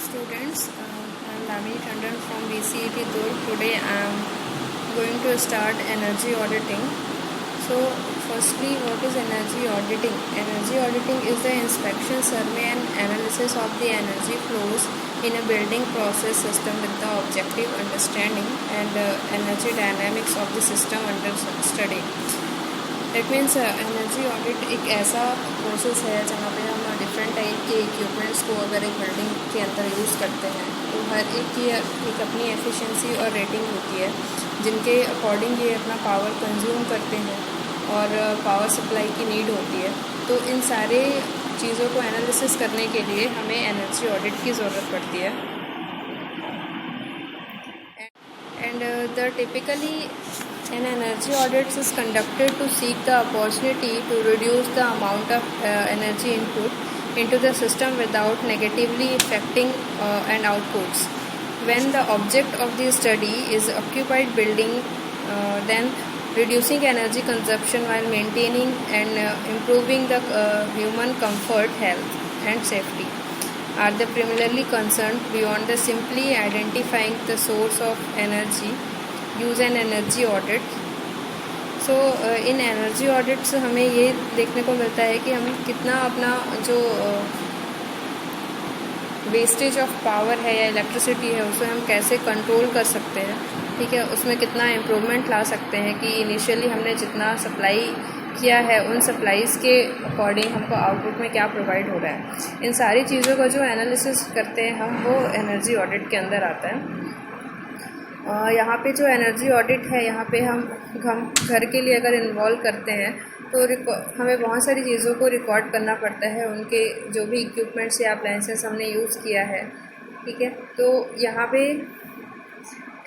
students. I am Lamini Tandon from BCET Durg. Today I am going to start energy auditing. So firstly, what is energy auditing? Energy auditing is the inspection, survey and analysis of the energy flows in a building process system with the objective understanding and energy dynamics of the system under study. That means energy audit एक ऐसा process है जहाँ पे हम different type के equipments को अगर एक बिल्डिंग के अंदर यूज़ करते हैं तो हर एक की एक अपनी एफिशिएंसी और रेटिंग होती है जिनके अकॉर्डिंग ये अपना पावर कंज्यूम करते हैं और पावर सप्लाई की नीड होती है। तो इन सारे चीज़ों को एनालिसिस करने के लिए हमें एनर्जी ऑडिट की ज़रूरत पड़ती है। And typically an energy audit is conducted to seek the opportunity to reduce the amount of energy input into the system without negatively affecting and outputs. When the object of the study is occupied building, then reducing energy consumption while maintaining and improving the human comfort, health and safety are the primarily concerned beyond the simply identifying the source of energy. Use an energy audit. So in energy audits हमें ये देखने को मिलता है कि हम कितना अपना जो वेस्टेज ऑफ पावर है या इलेक्ट्रिसिटी है उसे हम कैसे कंट्रोल कर सकते हैं, ठीक है, उसमें कितना इम्प्रूवमेंट ला सकते हैं कि इनिशियली हमने जितना सप्लाई किया है उन सप्लाईज़ के अकॉर्डिंग हमको आउटपुट में क्या प्रोवाइड हो रहा है। इन सारी चीज़ों का जो एनालिसिस करते हैं हम वो एनर्जी ऑडिट के अंदर आता है। यहाँ पे जो एनर्जी ऑडिट है यहाँ पे हम घर के लिए अगर इन्वॉल्व करते हैं तो हमें बहुत सारी चीज़ों को रिकॉर्ड करना पड़ता है, उनके जो भी इक्विपमेंट्स या अप्लायंसेस हमने यूज़ किया है, ठीक है। तो यहाँ पे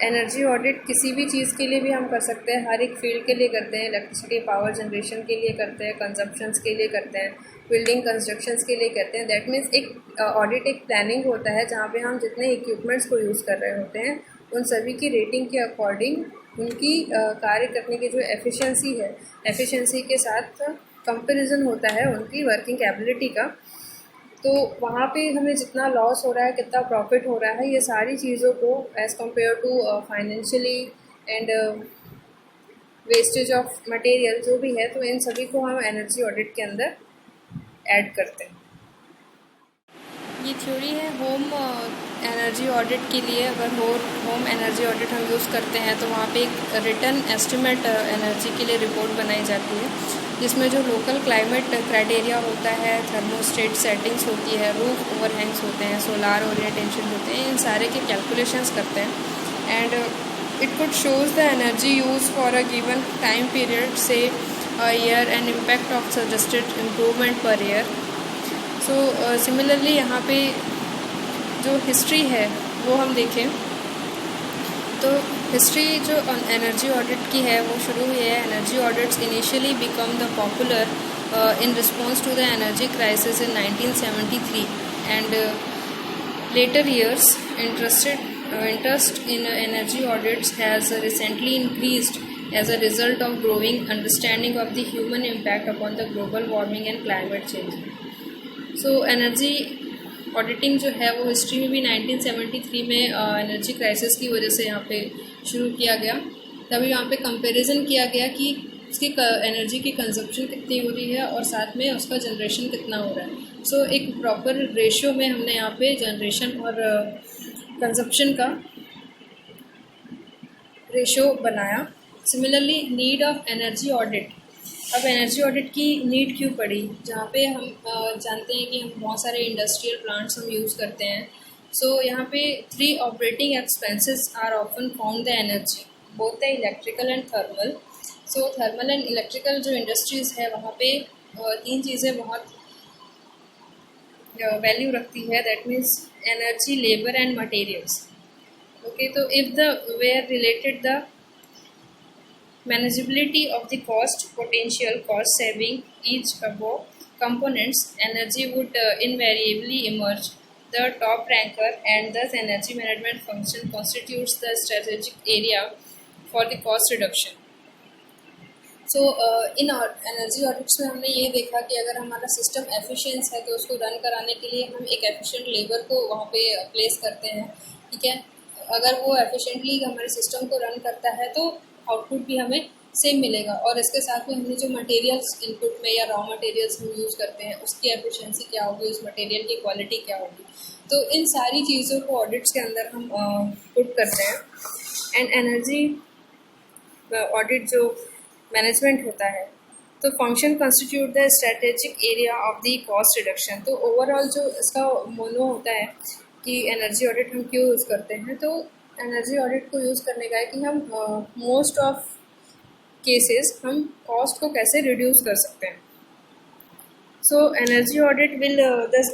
एनर्जी ऑडिट किसी भी चीज़ के लिए भी हम कर सकते हैं, हर एक फील्ड के लिए करते हैं, इलेक्ट्रिसिटी पावर जनरेशन के लिए करते हैं, कंजप्शंस के लिए करते हैं, बिल्डिंग कंस्ट्रक्शंस के लिए करते हैं। दैट मीन्स एक ऑडिट एक प्लानिंग होता है जहाँ पे हम जितने इक्विपमेंट्स को यूज़ कर रहे होते हैं उन सभी की रेटिंग के अकॉर्डिंग उनकी कार्य करने की जो एफिशिएंसी है, एफिशिएंसी के साथ कंपैरिजन होता है उनकी वर्किंग एबिलिटी का। तो वहाँ पे हमें जितना लॉस हो रहा है, कितना प्रॉफिट हो रहा है, ये सारी चीज़ों को as compare to financially and wastage of material जो भी है, तो इन सभी को हम एनर्जी ऑडिट के अंदर ऐड करते हैं। ये थ्योरी है होम एनर्जी ऑडिट के लिए। अगर होम एनर्जी ऑडिट हम यूज़ करते हैं तो वहाँ पे एक रिटन एस्टिमेट एनर्जी के लिए रिपोर्ट बनाई जाती है जिसमें जो लोकल क्लाइमेट क्राइटेरिया होता है, थर्मोस्टेट सेटिंग्स होती है, रूफ ओवरहैंग्स होते हैं, सोलार ओरिएंटेशन होते हैं, इन सारे के कैलकुलेशंस करते हैं and it could shows the energy use for a given time period से year and impact of suggested improvement per year. So similarly यहाँ पे जो हिस्ट्री है वो हम देखें तो हिस्ट्री जो एनर्जी ऑडिट की है वो शुरू हुई है। Energy audits initially become the popular in response to the energy crisis in 1973 and later years interest in energy audits has recently increased as a result of growing understanding of the human impact upon the global warming and climate change. So energy auditing जो है वो history में भी 1973 में energy crisis की वजह से यहाँ पे शुरू किया गया। तभी यहाँ पे कंपैरिजन किया गया कि उसकी एनर्जी की कंजप्शन कितनी हो रही है और साथ में उसका जनरेशन कितना हो रहा है। सो एक प्रॉपर रेशियो में हमने यहाँ पे जनरेशन और कंजप्शन का रेशियो बनाया। Similarly need of energy audit. अब एनर्जी ऑडिट की नीड क्यों पड़ी? जहाँ पे हम जानते हैं कि हम बहुत सारे इंडस्ट्रियल प्लांट्स हम यूज़ करते हैं। सो यहाँ पे 3 operating expenses are often found the energy, both the electrical and thermal. So thermal and electrical जो इंडस्ट्रीज़ है वहाँ पे 3 चीज़ें बहुत वैल्यू रखती है, that means energy, labour and materials. Okay, तो if the where related the manageability of the cost potential cost saving each above components, energy would invariably emerge the top ranker, and thus energy management function constitutes the strategic area for the cost reduction. So in energy audits में हमने ये देखा कि अगर हमारा system efficiency है तो उसको रन कराने के लिए हम एक एफिशिएंट लेबर को वहाँ पे प्लेस करते हैं, ठीक है। अगर वो एफिशिएंटली हमारे सिस्टम को रन करता है तो आउटपुट भी हमें सेम मिलेगा, और इसके साथ में हमने जो मटेरियल्स इनपुट में या रॉ मटेरियल्स हम यूज़ करते हैं उसकी एफिशिएंसी क्या होगी, उस मटेरियल की क्वालिटी क्या होगी, तो इन सारी चीज़ों को ऑडिट्स के अंदर हम पुट करते हैं। एंड एनर्जी ऑडिट जो मैनेजमेंट होता है, तो function constitute the strategic area of the cost reduction. तो ओवरऑल जो इसका मोनो होता है कि एनर्जी ऑडिट हम क्यों यूज़ करते हैं, तो एनर्जी ऑडिट को यूज़ करने का है कि हम मोस्ट ऑफ केसेस हम कॉस्ट को कैसे रिड्यूस कर सकते हैं। So energy audit will thus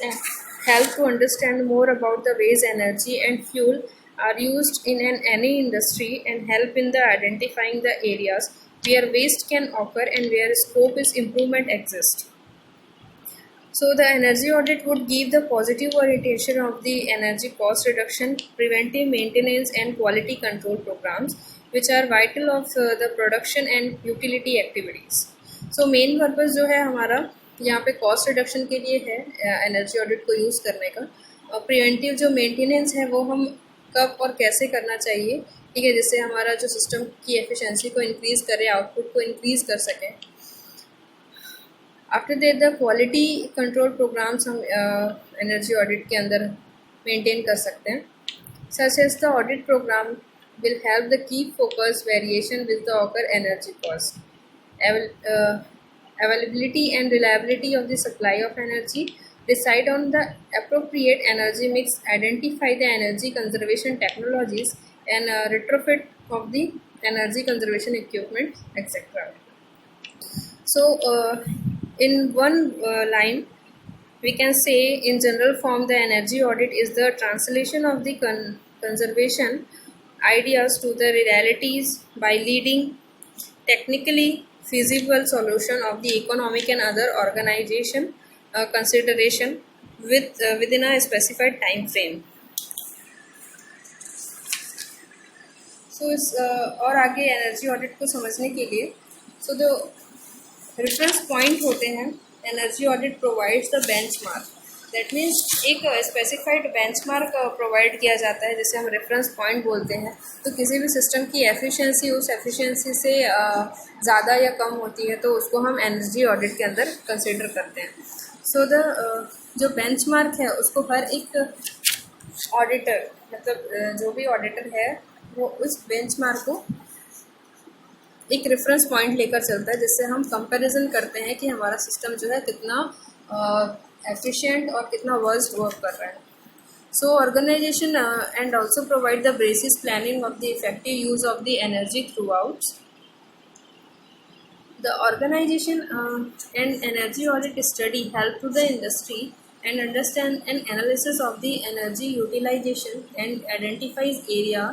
help to understand more about the ways energy and fuel are used in any industry and help in the identifying the areas where waste can occur and where scope is improvement exists. So the energy audit would give the positive orientation of the energy cost reduction, preventive maintenance and quality control programs which are vital of the production and utility activities. So main purpose जो है हमारा यहाँ पे cost reduction के लिए है energy audit को use करने का, और प्रिवेंटिव जो मेंटेनेंस है वो हम कब और कैसे करना चाहिए, ठीक है, जिससे हमारा जो सिस्टम की एफिशिएंसी को इंक्रीज़ करे, आउटपुट को इंक्रीज़ कर सके। After that the quality control programmes हम एनर्जी ऑडिट के अंदर मेंटेन कर सकते हैं। Such as the audit programme will help the keep focus variation with the occur energy cost, availability and reliability of the supply of energy, decide on the appropriate energy mix, identify the energy conservation technologies and retrofit of the energy conservation equipment, etc. So in one line we can say in general form the energy audit is the translation of the conservation ideas to the realities by leading technically feasible solution of the economic and other organization consideration within a specified time frame. So इस और आगे energy audit को समझने के लिए सो जो reference point होते हैं, energy audit provides the benchmark, that means एक स्पेसिफाइड बेंचमार्क प्रोवाइड किया जाता है जिसे हम रेफरेंस पॉइंट बोलते हैं। तो किसी भी सिस्टम की एफिशिएंसी उस एफिशिएंसी से ज़्यादा या कम होती है तो उसको हम एनर्जी ऑडिट के अंदर कंसिडर करते हैं। सो द जो बेंचमार्क है उसको हर एक ऑडिटर, मतलब जो भी ऑडिटर है वो उस बेंचमार्क को एक रेफरेंस पॉइंट लेकर चलता है, जिससे हम कंपैरिजन करते हैं कि हमारा सिस्टम जो है कितना एफिशिएंट और कितना वर्स्ट वर्क कर रहा है। So organisation and also provide the basis planning of the effective use of the energy throughout the organisation and energy audit study help to the industry and understand an analysis of the energy utilization and identifies area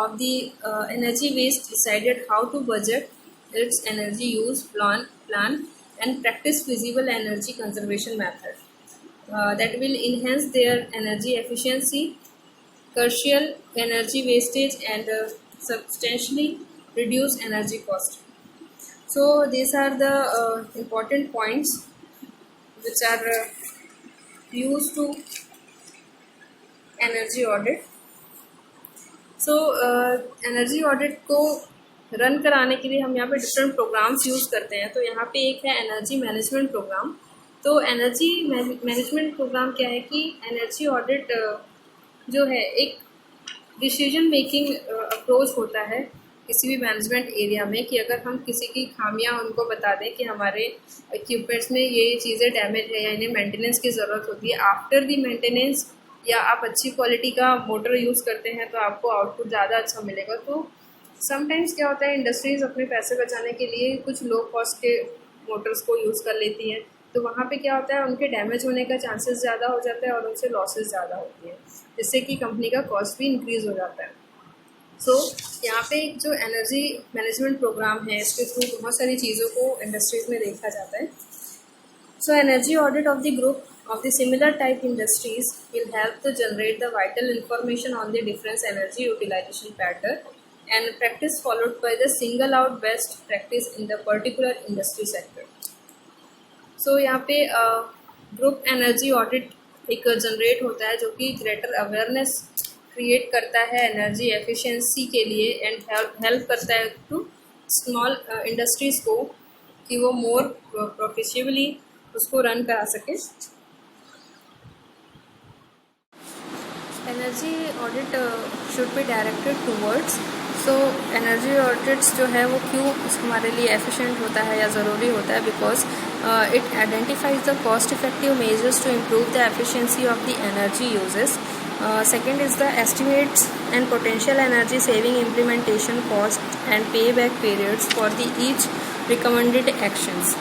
of the energy waste, decided how to budget its energy use, plan and practice feasible energy conservation method that will enhance their energy efficiency, curtail energy wastage and substantially reduce energy cost. So these are the important points which are used to energy audit. So energy audit को run कराने के लिए हम यहाँ पे different programmes use करते हैं। तो यहाँ पे एक है एनर्जी मैनेजमेंट प्रोग्राम। तो एनर्जी मैनेजमेंट प्रोग्राम क्या है कि एनर्जी ऑडिट जो है एक डिसीजन मेकिंग अप्रोच होता है किसी भी मैनेजमेंट एरिया में, कि अगर हम किसी की खामियां उनको बता दें कि हमारे इक्विपमेंट्स में ये चीज़ें डैमेज है या इन्हें मेंटेनेंस की ज़रूरत होती है, आफ्टर दी मेंटेनेंस या आप अच्छी क्वालिटी का मोटर यूज़ करते हैं तो आपको आउटपुट ज़्यादा अच्छा मिलेगा। तो समटाइम्स क्या होता है, इंडस्ट्रीज़ अपने पैसे बचाने के लिए कुछ लो कॉस्ट के मोटर्स को यूज़ कर लेती हैं, तो वहाँ पे क्या होता है, उनके डैमेज होने का चांसेस ज़्यादा हो जाता है और उनसे लॉसेस ज़्यादा होती है, जिससे कि कंपनी का कॉस्ट भी इंक्रीज़ हो जाता है। सो यहाँ पे जो एनर्जी मैनेजमेंट प्रोग्राम है इसके थ्रू बहुत सारी चीज़ों को इंडस्ट्रीज़ में देखा जाता है। So energy audit of the group of the similar type industries will help to generate the vital information on the different energy utilization pattern and practice followed by the single out best practice in the particular industry sector. So यहाँ पे group energy audit एक generate होता है जो कि greater awareness create करता है energy efficiency के लिए एंड हेल्प करता है टू स्मॉल इंडस्ट्रीज़ को कि वो मोर प्रोफिशियबली उसको रन करा सके. Energy audit should be directed towards. So energy audits जो है वो क्यों हमारे लिए एफिशिएंट होता है या ज़रूरी होता है, because it identifies the cost effective measures to improve the efficiency of the energy uses. Second is the estimates and potential energy saving implementation cost and payback periods for the each recommended actions.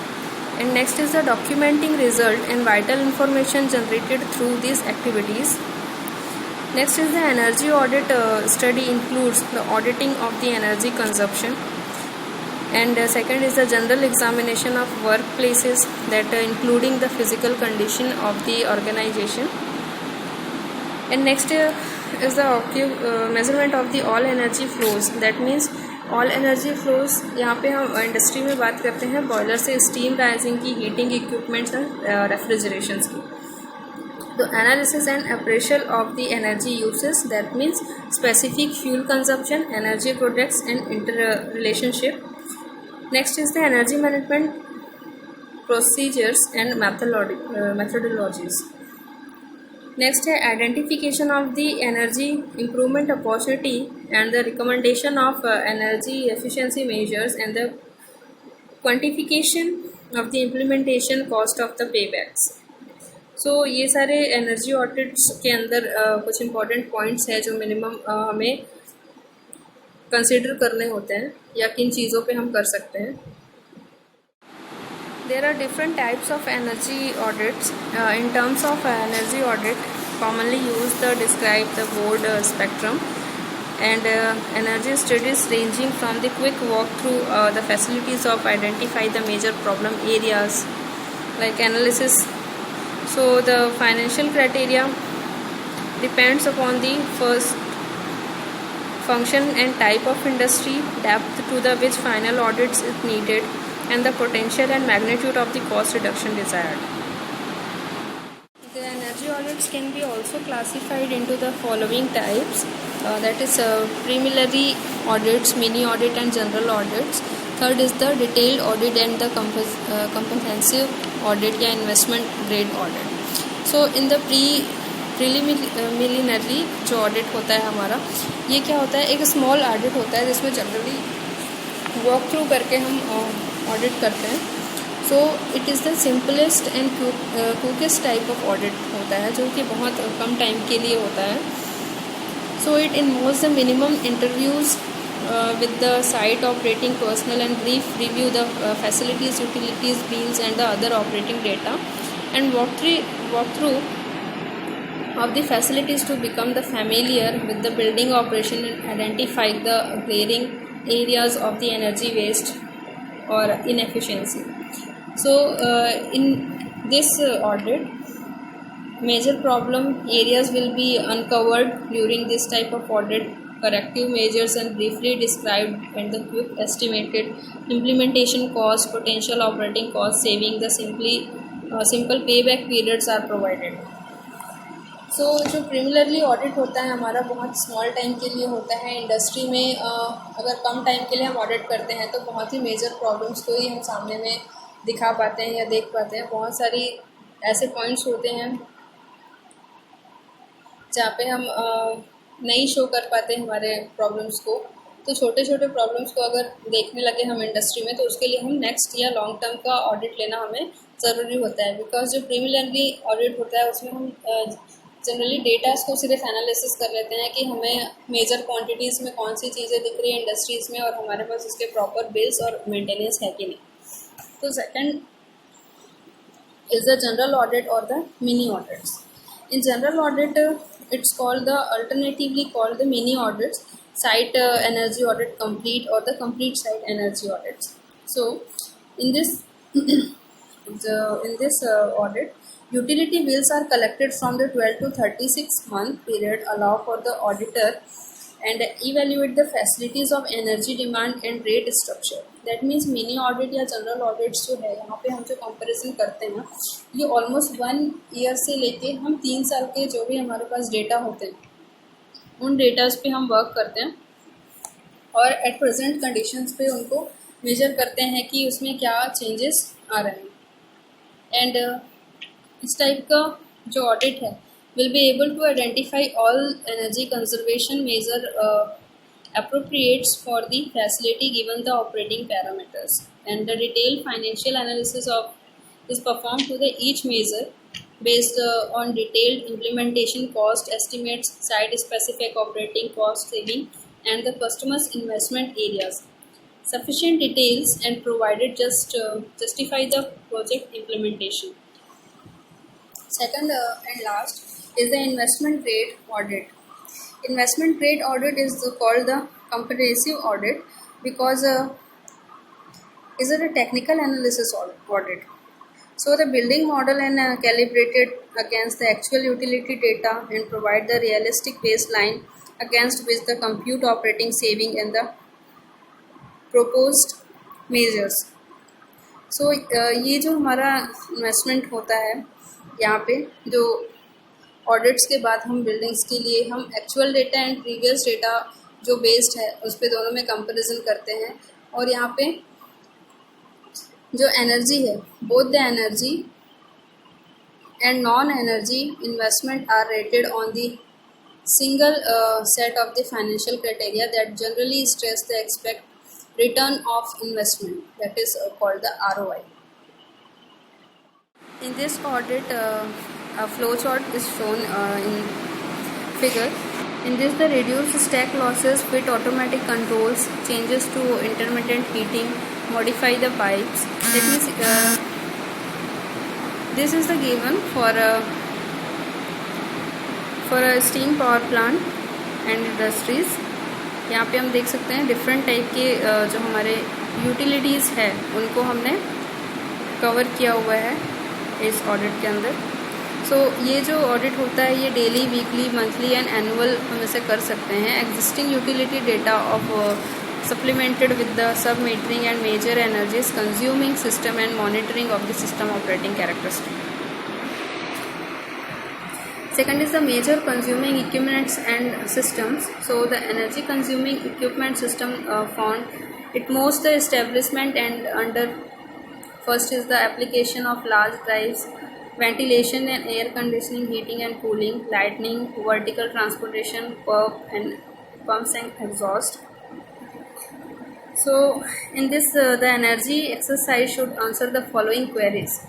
And next is the documenting result and vital information generated through these activities. Next is the energy audit study includes the auditing of the energy consumption. And second is the general examination of workplaces, that including the physical condition of the organization. And next is the measurement of the all energy flows. That means all energy flows. यहाँ पे हम industry में बात करते हैं boiler से steam raising की, heating equipments and refrigerations की. तो analysis and appraisal of the energy uses, that means specific fuel consumption, energy products and inter relationship. Next is the energy management procedures and methodologies. Next है identification of the energy improvement opportunity and the recommendation of energy efficiency measures and the quantification of the implementation cost of the paybacks. So ये सारे energy audits के अंदर कुछ important points है जो minimum हमें consider करने होते हैं या किन चीज़ों पे हम कर सकते हैं. There are different types of energy audits. In terms of energy audit commonly used to describe the broad spectrum and energy studies ranging from the quick walk through the facilities of identify the major problem areas like analysis. So the financial criteria depends upon the first function and type of industry, depth to the which final audits is needed, and the potential and magnitude of the cost reduction desired. The energy audits can be also classified into the following types, that is preliminary audits, mini audit and general audits. Third is the detailed audit and the comprehensive audit या investment grade audit. So in the preliminary जो audit होता है हमारा, ये क्या होता है, एक स्मॉल ऑडिट होता है जिसमें जनरली वॉक थ्रू करके हम ऑडिट करते हैं. So it is the simplest and quickest type of audit होता है जो कि बहुत कम टाइम के लिए होता है. So it involves the minimum interviews with the site operating personnel and brief review the facilities, utilities, bills and the other operating data, and walk through of the facilities to become the familiar with the building operation and identify the glaring areas of the energy waste or inefficiency. So in this audit, major problem areas will be uncovered during this type of audit, corrective measures and briefly described, and the quick estimated implementation cost, potential operating cost saving, the simple payback periods are provided. सो जो preliminary audit होता है हमारा बहुत small time के लिए होता है. Industry में अगर कम टाइम के लिए हम ऑडिट करते हैं तो बहुत ही मेजर प्रॉब्लम्स को ही हम सामने में दिखा पाते हैं या देख पाते हैं. बहुत सारी ऐसे पॉइंट्स होते हैं जहाँ पे हम नहीं शो कर पाते हमारे प्रॉब्लम्स को. तो छोटे छोटे प्रॉब्लम्स को अगर देखने लगे हम इंडस्ट्री में तो उसके लिए हम नेक्स्ट या लॉन्ग टर्म का ऑडिट लेना हमें ज़रूरी होता है. बिकॉज जो प्रीलिमिनरी ऑडिट होता है उसमें हम जनरली डेटास को सिर्फ एनालिसिस कर लेते हैं कि हमें मेजर क्वांटिटीज़ में कौन सी चीज़ें दिख रही है इंडस्ट्रीज़ में और हमारे पास उसके प्रॉपर बिल्स और मेंटेनेंस है कि नहीं. तो second is the general audit और the mini audits. In general audit it's called the alternatively called the mini audits, site energy audit complete or the complete site energy audits. So in this audit, utility bills are collected from the 12 to 36 month period, allow for the auditor and evaluate the facilities of energy demand and rate structure. That means mini audit या general audits जो है यहाँ पे हम जो comparison करते हैं ना, ये ऑलमोस्ट 1 ईयर से लेके हम 3 साल के जो भी हमारे पास डेटा होते हैं उन डेटाज पे हम वर्क करते हैं और एट प्रेजेंट कंडीशंस पे उनको मेजर करते हैं कि उसमें क्या चेंजेस आ रहे हैं। एंड इस टाइप का जो ऑडिट है will be able to identify all energy conservation measure appropriates for the facility given the operating parameters, and the detailed financial analysis of is performed to the each measure based on detailed implementation cost estimates, site specific operating cost saving, and the customer's investment areas. Sufficient details and provided justify the project implementation. Second and last is the investment grade audit. Investment grade audit is called the comprehensive audit because is it a technical analysis audit. So the building model and calibrated against the actual utility data and provide the realistic baseline against which the compute operating saving and the proposed measures. So ये जो हमारा investment होता है यहाँ पे जो audits के बाद हम बिल्डिंग्स के लिए हम actual data and previous data जो बेस्ड है उस पे दोनों में कंपैरिजन करते हैं। और यहाँ पे जो एनर्जी है both the energy and non energy investment are rated on the single set of the financial criteria that generally stress the expect return of investment, that is called the ROI. In this audit, a flowchart is shown in figure. In this, the reduced stack losses, fit automatic controls, changes to intermittent heating, modify the pipes. That means this is the given for a steam power plant and industries. यहाँ पे हम देख सकते हैं different type के जो हमारे utilities है उनको हमने कवर किया हुआ है इस ऑडिट के अंदर। सो ये जो ऑडिट होता है ये daily, weekly, monthly and annual हम इसे कर सकते हैं। Existing utility data of supplemented with the sub metering and major energies consuming system and monitoring of the system operating characteristic. Second is the major consuming equipments and systems. So the energy consuming equipment system found it most the establishment and under first is the application of large drives, ventilation and air conditioning, heating and cooling, lighting, vertical transportation, pumps and exhaust. So in this the energy exercise should answer the following queries.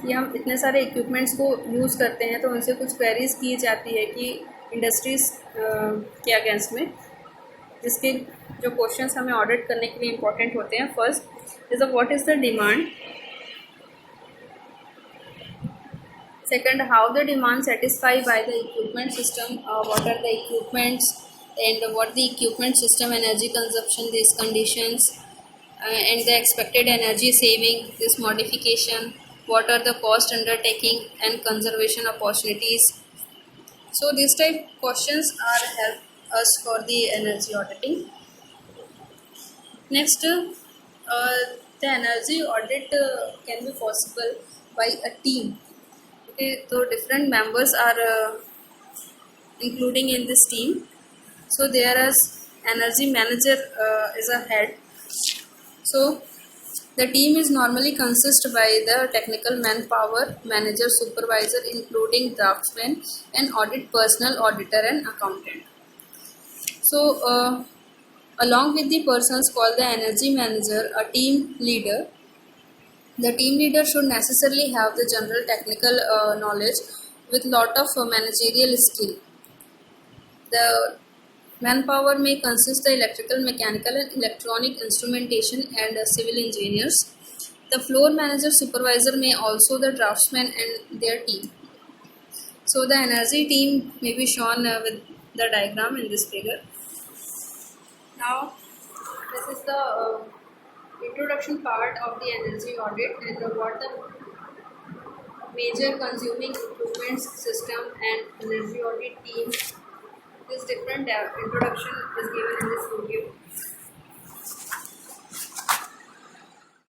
कि हम इतने सारे equipments को use करते हैं तो उनसे कुछ क्वेरीज की जाती है कि इंडस्ट्रीज़ के अगेंस्ट में, जिसके जो क्वेश्चंस हमें ऑडिट करने के लिए इम्पोर्टेंट होते हैं। First is what is the demand, second how the demand satisfy by the equipment system, what are the equipments and what the equipment system energy consumption, this conditions and the expected energy saving, this modification, what are the cost undertaking and conservation opportunities. So these type questions are help us for the energy auditing. Next, the energy audit can be possible by a team. Okay, so different members are including in this team. So there is energy manager is a head. So the team is normally consist by the technical manpower, manager, supervisor, including draftsman and audit personnel, auditor and accountant. So along with the persons called the energy manager, a team leader. The team leader should necessarily have the general technical knowledge with lot of managerial skill. The manpower may consist of electrical, mechanical and electronic instrumentation and civil engineers. The floor manager, supervisor may also the draftsman and their team. So the energy team may be shown with the diagram in this figure. Now this is the introduction part of the energy audit and what the major consuming equipment system and energy audit team this different introduction is given in this video.